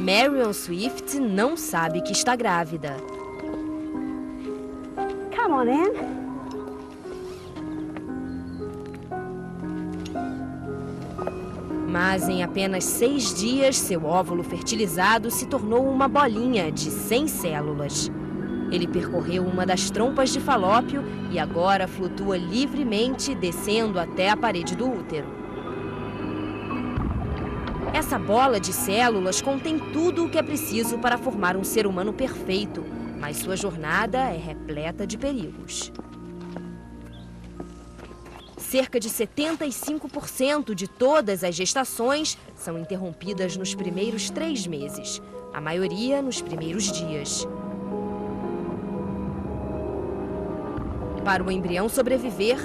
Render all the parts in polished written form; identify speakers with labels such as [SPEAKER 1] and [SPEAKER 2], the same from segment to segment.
[SPEAKER 1] Marion Swift não sabe que está grávida.
[SPEAKER 2] Come on, Anne.
[SPEAKER 1] Mas em apenas 6 dias, seu óvulo fertilizado se tornou uma bolinha de 100 células. Ele percorreu uma das trompas de Falópio e agora flutua livremente, descendo até a parede do útero. Essa bola de células contém tudo o que é preciso para formar um ser humano perfeito, mas sua jornada é repleta de perigos. Cerca de 75% de todas as gestações são interrompidas nos primeiros 3 meses, a maioria nos primeiros dias. Para o embrião sobreviver,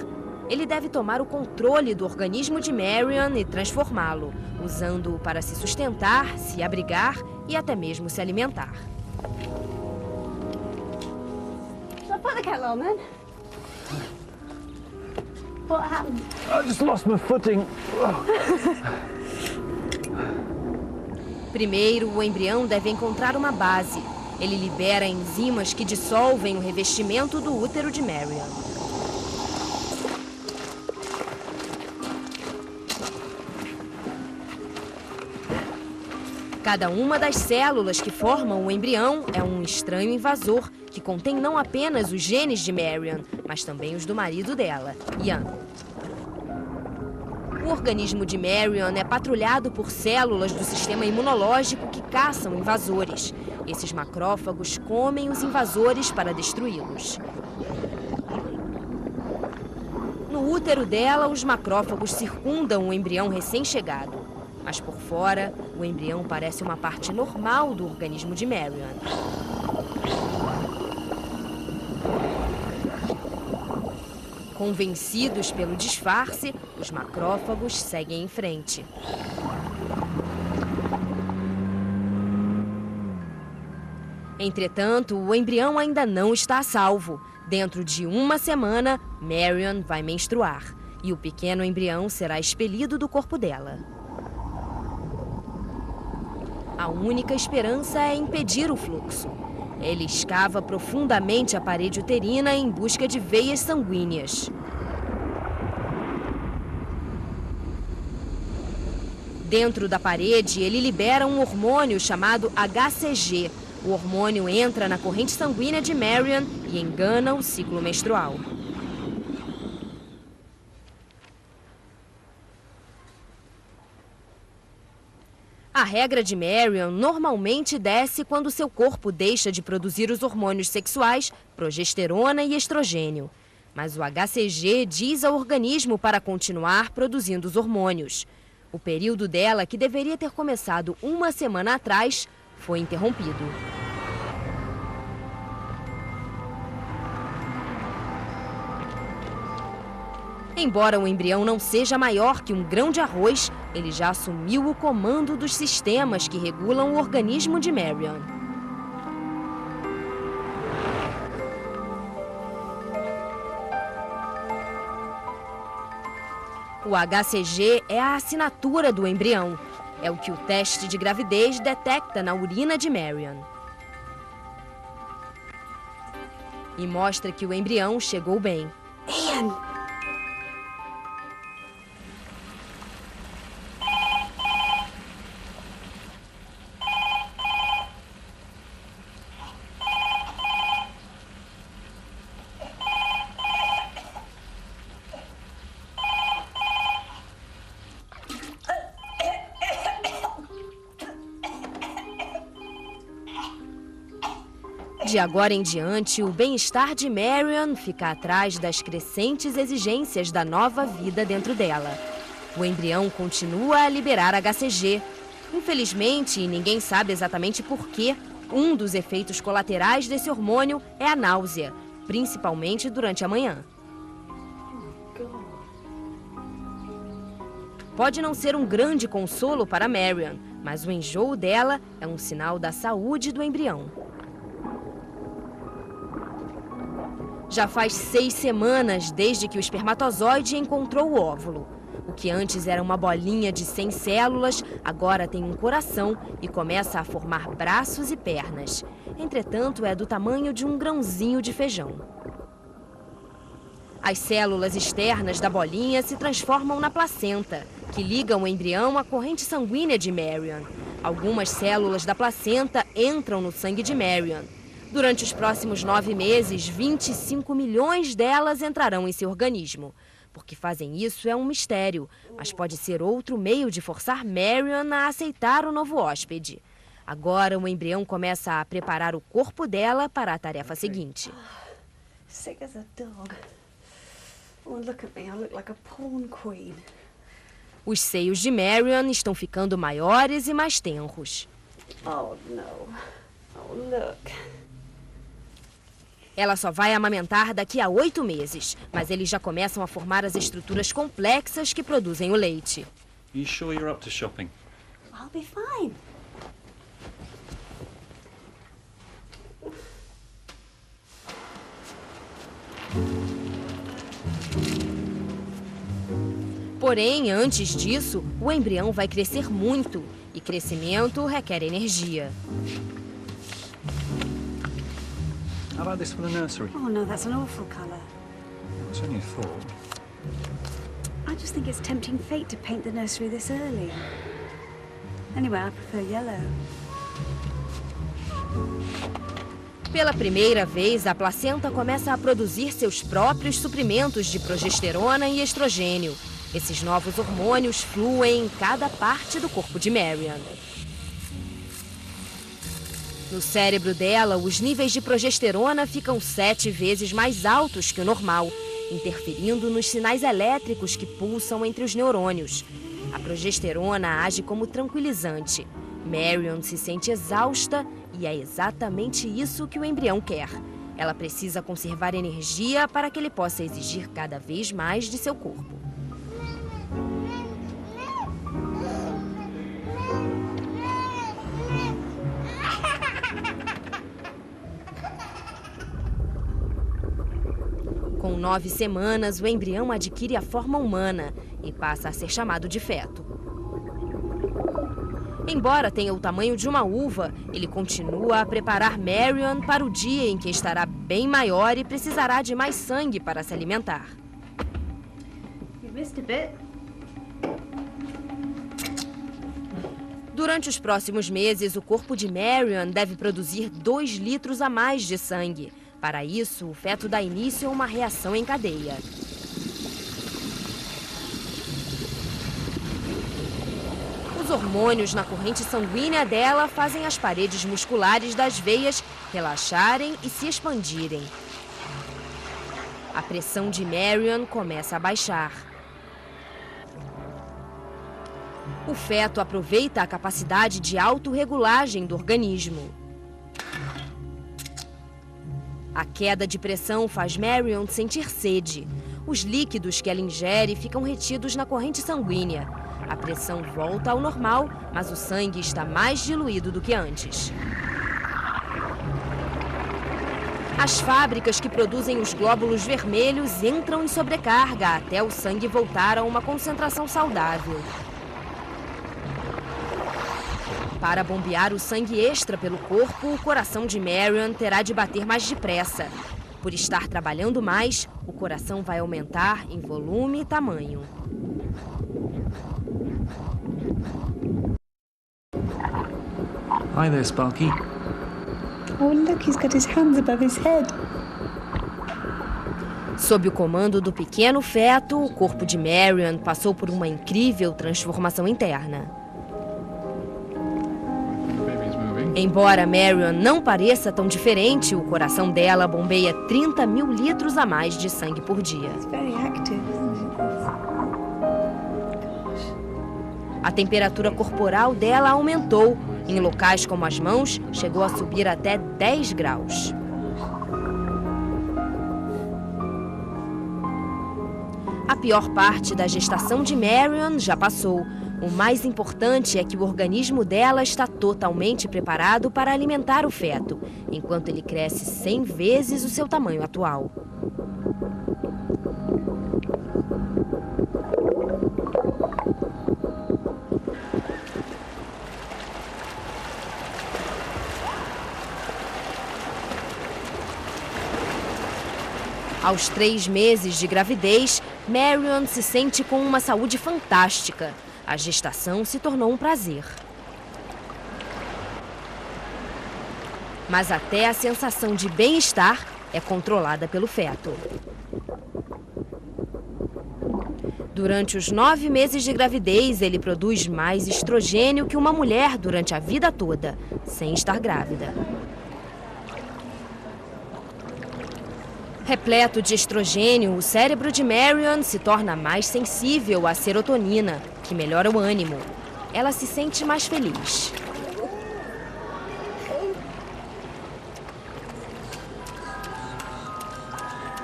[SPEAKER 1] ele deve tomar o controle do organismo de Marion e transformá-lo, usando-o para se sustentar, se abrigar e até mesmo se alimentar.
[SPEAKER 2] Shall I put the kettle on then? What happened?
[SPEAKER 3] I just lost my footing.
[SPEAKER 1] Primeiro, o embrião deve encontrar uma base. Ele libera enzimas que dissolvem o revestimento do útero de Marion. Cada uma das células que formam o embrião é um estranho invasor que contém não apenas os genes de Marion, mas também os do marido dela, Ian. O organismo de Marion é patrulhado por células do sistema imunológico que caçam invasores. Esses macrófagos comem os invasores para destruí-los. No útero dela, os macrófagos circundam o embrião recém-chegado. Mas por fora, o embrião parece uma parte normal do organismo de Marion. Convencidos pelo disfarce, os macrófagos seguem em frente. Entretanto, o embrião ainda não está a salvo. Dentro de 1 semana, Marion vai menstruar e o pequeno embrião será expelido do corpo dela. A única esperança é impedir o fluxo. Ele escava profundamente a parede uterina em busca de veias sanguíneas. Dentro da parede, ele libera um hormônio chamado HCG. O hormônio entra na corrente sanguínea de Marion e engana o ciclo menstrual. A regra de Marion normalmente desce quando seu corpo deixa de produzir os hormônios sexuais, progesterona e estrogênio. Mas o HCG diz ao organismo para continuar produzindo os hormônios. O período dela, que deveria ter começado 1 semana atrás, foi interrompido. Embora o embrião não seja maior que um grão de arroz, ele já assumiu o comando dos sistemas que regulam o organismo de Marion. O HCG é a assinatura do embrião. É o que o teste de gravidez detecta na urina de Marion. E mostra que o embrião chegou bem.
[SPEAKER 2] Ian!
[SPEAKER 1] De agora em diante, o bem-estar de Marion fica atrás das crescentes exigências da nova vida dentro dela. O embrião continua a liberar HCG. Infelizmente, e ninguém sabe exatamente por quê, um dos efeitos colaterais desse hormônio é a náusea, principalmente durante a manhã. Pode não ser um grande consolo para Marion, mas o enjoo dela é um sinal da saúde do embrião. Já faz 6 semanas desde que o espermatozoide encontrou o óvulo. O que antes era uma bolinha de 100 células, agora tem um coração e começa a formar braços e pernas. Entretanto, é do tamanho de um grãozinho de feijão. As células externas da bolinha se transformam na placenta, que liga o embrião à corrente sanguínea de Marion. Algumas células da placenta entram no sangue de Marion. Durante os próximos 9 meses, 25 milhões delas entrarão em seu organismo. Por que fazem isso é um mistério, mas pode ser outro meio de forçar Marion a aceitar o novo hóspede. Agora, o embrião começa a preparar o corpo dela para a tarefa seguinte.
[SPEAKER 2] Sick as a dog. Oh, look at me. I look like a porn queen.
[SPEAKER 1] Os seios de Marion estão ficando maiores e mais tenros.
[SPEAKER 2] Oh, no. Oh, look.
[SPEAKER 1] Ela só vai amamentar daqui a 8 meses, mas eles já começam a formar as estruturas complexas que produzem o leite.
[SPEAKER 3] You sure you're up to shopping?
[SPEAKER 2] I'll be fine.
[SPEAKER 1] Porém, antes disso, o embrião vai crescer muito e crescimento requer energia.
[SPEAKER 3] How about this for the nursery?
[SPEAKER 2] Oh, no, that's an awful colour.
[SPEAKER 3] It's only a thought.
[SPEAKER 2] I just think it's tempting fate to paint the nursery this early. Anyway, I prefer yellow.
[SPEAKER 1] Pela primeira vez, a placenta começa a produzir seus próprios suprimentos de progesterona e estrogênio. Esses novos hormônios fluem em cada parte do corpo de Marion. No cérebro dela, os níveis de progesterona ficam 7 vezes mais altos que o normal, interferindo nos sinais elétricos que pulsam entre os neurônios. A progesterona age como tranquilizante. Marion se sente exausta e é exatamente isso que o embrião quer. Ela precisa conservar energia para que ele possa exigir cada vez mais de seu corpo. Com 9 semanas, o embrião adquire a forma humana e passa a ser chamado de feto. Embora tenha o tamanho de uma uva, ele continua a preparar Marion para o dia em que estará bem maior e precisará de mais sangue para se alimentar.
[SPEAKER 2] You missed a bit.
[SPEAKER 1] Durante os próximos meses, o corpo de Marion deve produzir 2 litros a mais de sangue. Para isso, o feto dá início a uma reação em cadeia. Os hormônios na corrente sanguínea dela fazem as paredes musculares das veias relaxarem e se expandirem. A pressão de Marion começa a baixar. O feto aproveita a capacidade de autorregulagem do organismo. A queda de pressão faz Marion sentir sede. Os líquidos que ela ingere ficam retidos na corrente sanguínea. A pressão volta ao normal, mas o sangue está mais diluído do que antes. As fábricas que produzem os glóbulos vermelhos entram em sobrecarga até o sangue voltar a uma concentração saudável. Para bombear o sangue extra pelo corpo, o coração de Marion terá de bater mais depressa. Por estar trabalhando mais, o coração vai aumentar em volume e tamanho.
[SPEAKER 3] Hi there, Sparky.
[SPEAKER 2] Oh, look, he's got his hands above his head.
[SPEAKER 1] Sob o comando do pequeno feto, o corpo de Marion passou por uma incrível transformação interna. Embora Marion não pareça tão diferente, o coração dela bombeia 30 mil litros a mais de sangue por dia.
[SPEAKER 2] It's very active, isn't it?
[SPEAKER 1] A temperatura corporal dela aumentou. Em locais como as mãos, chegou a subir até 10 graus. A pior parte da gestação de Marion já passou. O mais importante é que o organismo dela está totalmente preparado para alimentar o feto, enquanto ele cresce 100 vezes o seu tamanho atual. Aos 3 meses de gravidez, Marion se sente com uma saúde fantástica. A gestação se tornou um prazer. Mas até a sensação de bem-estar é controlada pelo feto. Durante os 9 meses de gravidez, ele produz mais estrogênio que uma mulher durante a vida toda, sem estar grávida. Repleto de estrogênio, o cérebro de Marion se torna mais sensível à serotonina, que melhora o ânimo. Ela se sente mais feliz.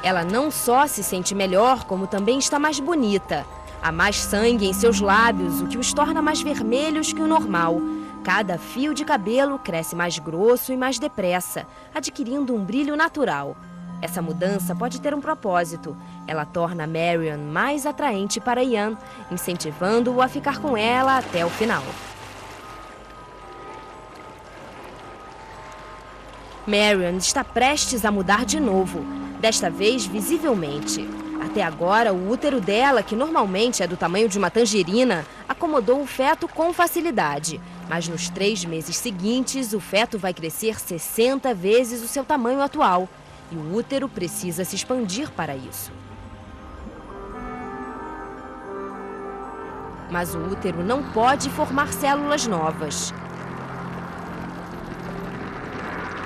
[SPEAKER 1] Ela não só se sente melhor, como também está mais bonita. Há mais sangue em seus lábios, o que os torna mais vermelhos que o normal. Cada fio de cabelo cresce mais grosso e mais depressa, adquirindo um brilho natural. Essa mudança pode ter um propósito. Ela torna Marion mais atraente para Ian, incentivando-o a ficar com ela até o final. Marion está prestes a mudar de novo, desta vez visivelmente. Até agora, o útero dela, que normalmente é do tamanho de uma tangerina, acomodou o feto com facilidade. Mas nos 3 meses seguintes, o feto vai crescer 60 vezes o seu tamanho atual. E o útero precisa se expandir para isso. Mas o útero não pode formar células novas.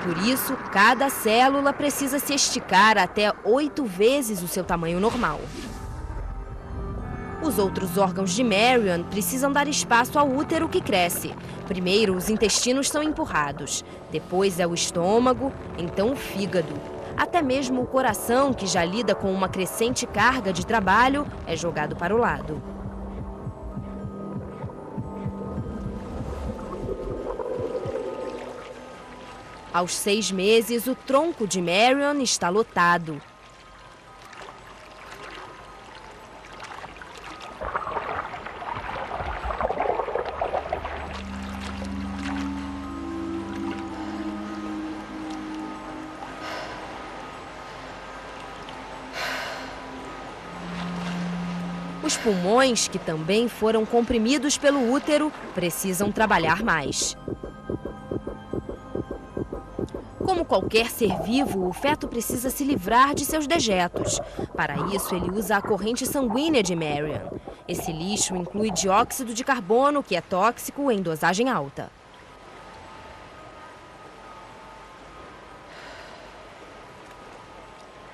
[SPEAKER 1] Por isso, cada célula precisa se esticar até 8 vezes o seu tamanho normal. Os outros órgãos de Marion precisam dar espaço ao útero que cresce. Primeiro, os intestinos são empurrados. Depois é o estômago, então o fígado. Até mesmo o coração, que já lida com uma crescente carga de trabalho, é jogado para o lado. Aos 6 meses, o tronco de Marion está lotado. Os pulmões, que também foram comprimidos pelo útero, precisam trabalhar mais. Como qualquer ser vivo, o feto precisa se livrar de seus dejetos. Para isso, ele usa a corrente sanguínea de Marion. Esse lixo inclui dióxido de carbono, que é tóxico em dosagem alta.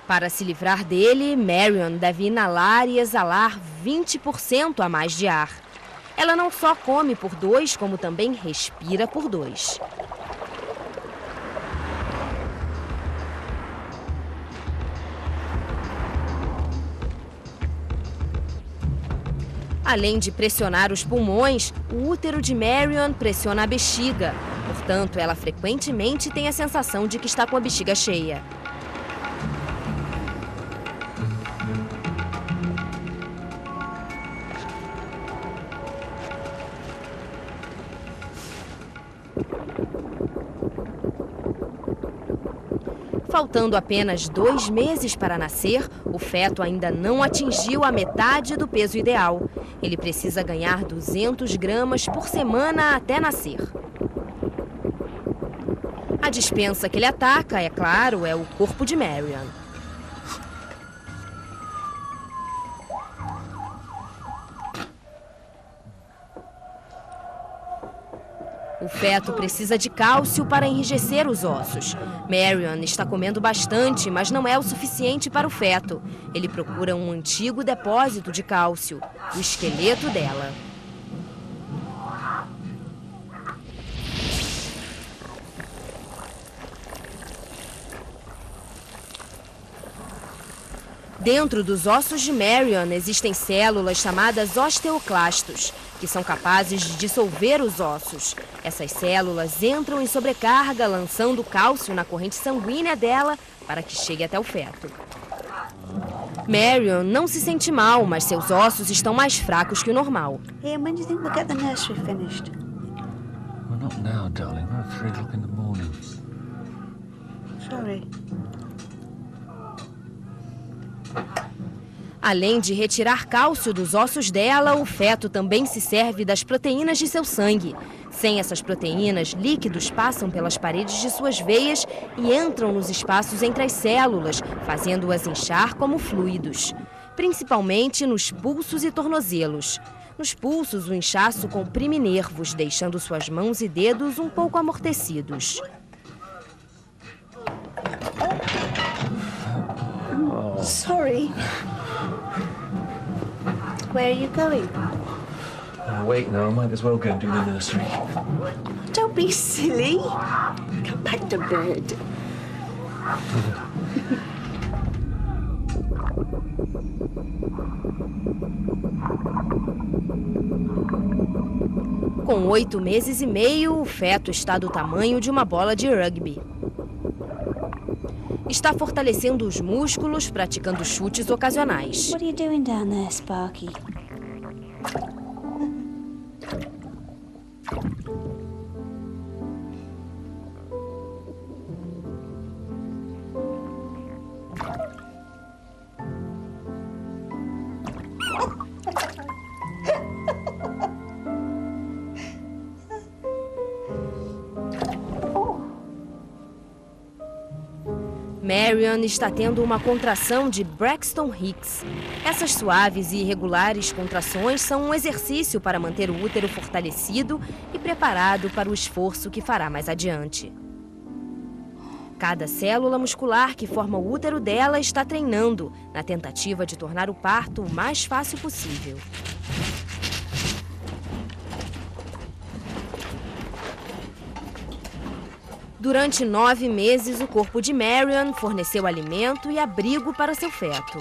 [SPEAKER 1] Para se livrar dele, Marion deve inalar e exalar 20% a mais de ar. Ela não só come por 2, como também respira por 2. Além de pressionar os pulmões, o útero de Marion pressiona a bexiga. Portanto, ela frequentemente tem a sensação de que está com a bexiga cheia. Faltando apenas 2 meses para nascer, o feto ainda não atingiu a metade do peso ideal. Ele precisa ganhar 200 gramas por semana até nascer. A despensa que ele ataca, é claro, é o corpo de Marion. O feto precisa de cálcio para enrijecer os ossos. Marion está comendo bastante, mas não é o suficiente para o feto. Ele procura um antigo depósito de cálcio, o esqueleto dela. Dentro dos ossos de Marion existem células chamadas osteoclastos, que são capazes de dissolver os ossos. Essas células entram em sobrecarga, lançando cálcio na corrente sanguínea dela para que chegue até o feto. Marion não se sente mal, mas seus ossos estão mais fracos que o normal.
[SPEAKER 2] Ian, when do you think we'll get the nursery finished?
[SPEAKER 3] Well, not now, darling. We're at 3 o'clock in the morning.
[SPEAKER 2] Sorry.
[SPEAKER 1] Além de retirar cálcio dos ossos dela, o feto também se serve das proteínas de seu sangue. Sem essas proteínas, líquidos passam pelas paredes de suas veias e entram nos espaços entre as células, fazendo-as inchar como fluidos, principalmente nos pulsos e tornozelos. Nos pulsos, o inchaço comprime nervos, deixando suas mãos e dedos um pouco amortecidos.
[SPEAKER 2] Sorry. Where are you going?
[SPEAKER 3] Wait now, I might as well go and do the nursery.
[SPEAKER 2] Don't be silly. Come back to bed.
[SPEAKER 1] Com 8 meses e meio, o feto está do tamanho de uma bola de rugby. Está fortalecendo os músculos, praticando chutes ocasionais.
[SPEAKER 2] What are you doing down there, Sparky?
[SPEAKER 1] Marion está tendo uma contração de Braxton Hicks. Essas suaves e irregulares contrações são um exercício para manter o útero fortalecido e preparado para o esforço que fará mais adiante. Cada célula muscular que forma o útero dela está treinando, na tentativa de tornar o parto o mais fácil possível. Durante 9 meses, o corpo de Marion forneceu alimento e abrigo para seu feto.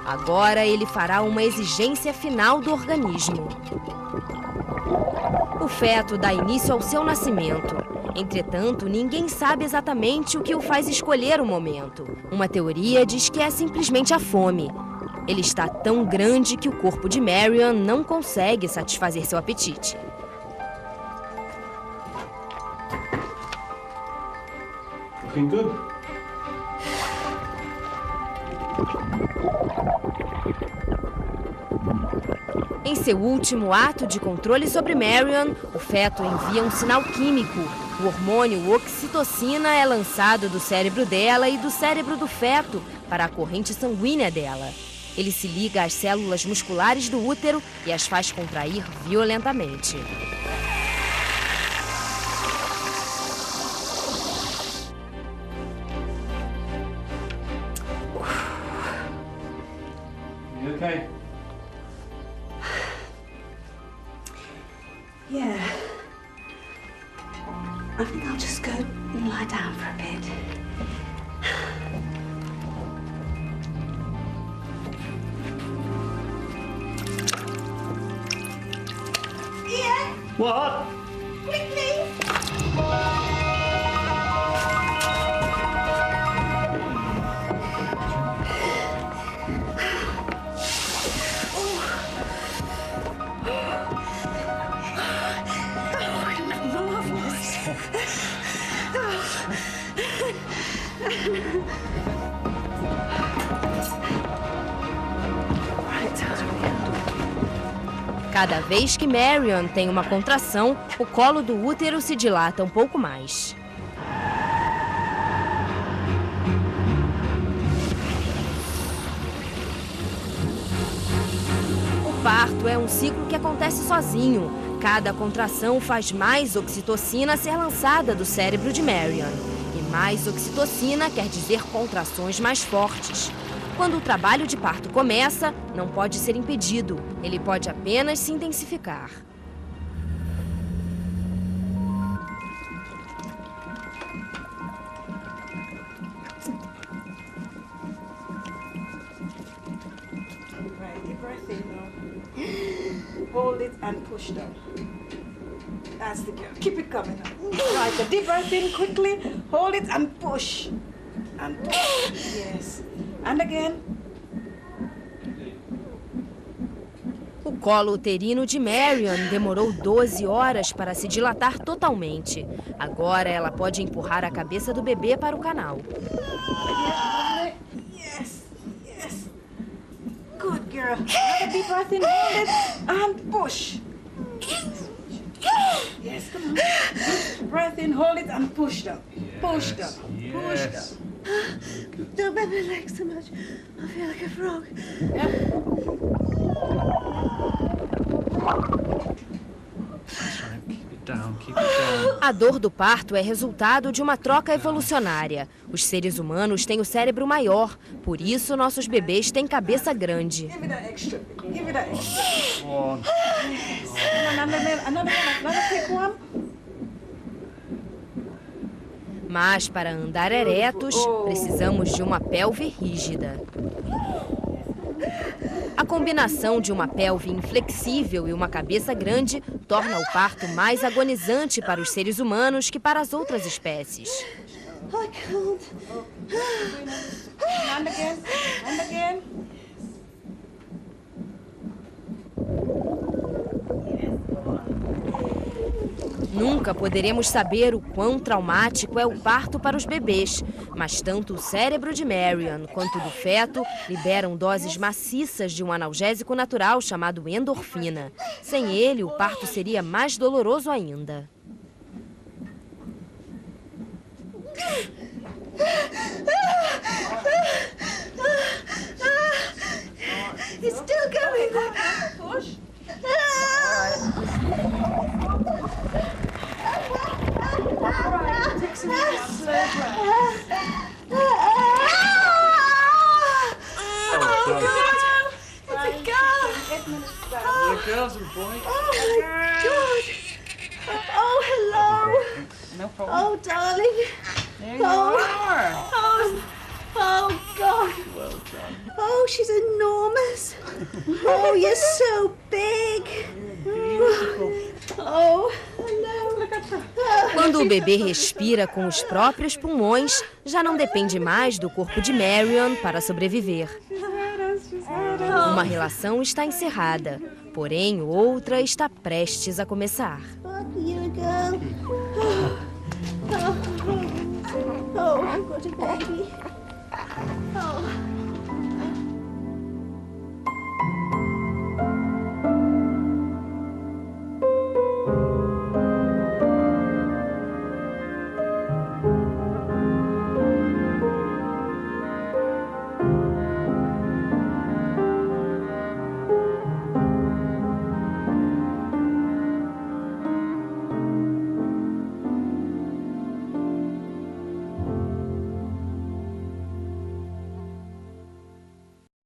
[SPEAKER 1] Agora ele fará uma exigência final do organismo. O feto dá início ao seu nascimento. Entretanto, ninguém sabe exatamente o que o faz escolher o momento. Uma teoria diz que é simplesmente a fome. Ele está tão grande que o corpo de Marion não consegue satisfazer seu apetite.
[SPEAKER 4] Looking good.
[SPEAKER 1] Em seu último ato de controle sobre Marion, o feto envia um sinal químico. O hormônio oxitocina é lançado do cérebro dela e do cérebro do feto para a corrente sanguínea dela. Ele se liga às células musculares do útero e as faz contrair violentamente.
[SPEAKER 4] You okay?
[SPEAKER 2] Yeah. I think I'll just go and lie down for a bit. Ian!
[SPEAKER 4] What?
[SPEAKER 2] Quickly!
[SPEAKER 1] Cada vez que Marion tem uma contração, o colo do útero se dilata um pouco mais. O parto é um ciclo que acontece sozinho. Cada contração faz mais oxitocina ser lançada do cérebro de Marion. E mais oxitocina quer dizer contrações mais fortes. Quando o trabalho de parto começa, não pode ser impedido. Ele pode apenas se intensificar.
[SPEAKER 5] Right, deep breath in now. Hold it and push down. That's the girl. Keep it coming up. Right, the deep breath in quickly. Hold it and push. And push. Yes. And again.
[SPEAKER 1] O colo uterino de Marion demorou 12 horas para se dilatar totalmente. Agora ela pode empurrar a cabeça do bebê para o canal.
[SPEAKER 5] Again. deep breath in, hold it, and push. Yes, come on. Deep breath in, hold it, and push down. Push down. Push down.
[SPEAKER 2] Don't bend my legs so much. I feel like a frog.
[SPEAKER 3] That's right. Keep it down. Keep it down.
[SPEAKER 1] A dor do parto é resultado de uma troca evolucionária. Os seres humanos têm o cérebro maior, por isso nossos bebês têm cabeça grande.
[SPEAKER 5] Give me that extra. Give me that extra.
[SPEAKER 3] One.
[SPEAKER 5] Another quick one.
[SPEAKER 1] Mas para andar eretos, precisamos de uma pelve rígida. A combinação de uma pelve inflexível e uma cabeça grande torna o parto mais agonizante para os seres humanos que para as outras espécies.
[SPEAKER 2] I can't.
[SPEAKER 5] And again. And again.
[SPEAKER 1] Nunca poderemos saber o quão traumático é o parto para os bebês, mas tanto o cérebro de Marion quanto do feto liberam doses maciças de um analgésico natural chamado endorfina. Sem ele, o parto seria mais doloroso ainda.
[SPEAKER 2] It's still going.
[SPEAKER 5] Push. Take some slow breath.
[SPEAKER 2] It's a girl.
[SPEAKER 3] The girls and boys.
[SPEAKER 2] Oh my God. Oh, hello.
[SPEAKER 5] No problem.
[SPEAKER 2] Oh, darling.
[SPEAKER 5] There you are.
[SPEAKER 2] Oh, God.
[SPEAKER 3] Well done.
[SPEAKER 2] Oh, she's enormous. Oh, you're so big. Oh, hello.
[SPEAKER 5] Look at her.
[SPEAKER 1] Quando o bebê respira com os próprios pulmões, já não depende mais do corpo de Marion para sobreviver. Uma relação está encerrada, porém outra está prestes a começar.
[SPEAKER 2] You're a girl. Oh, I've got a baby. Oh.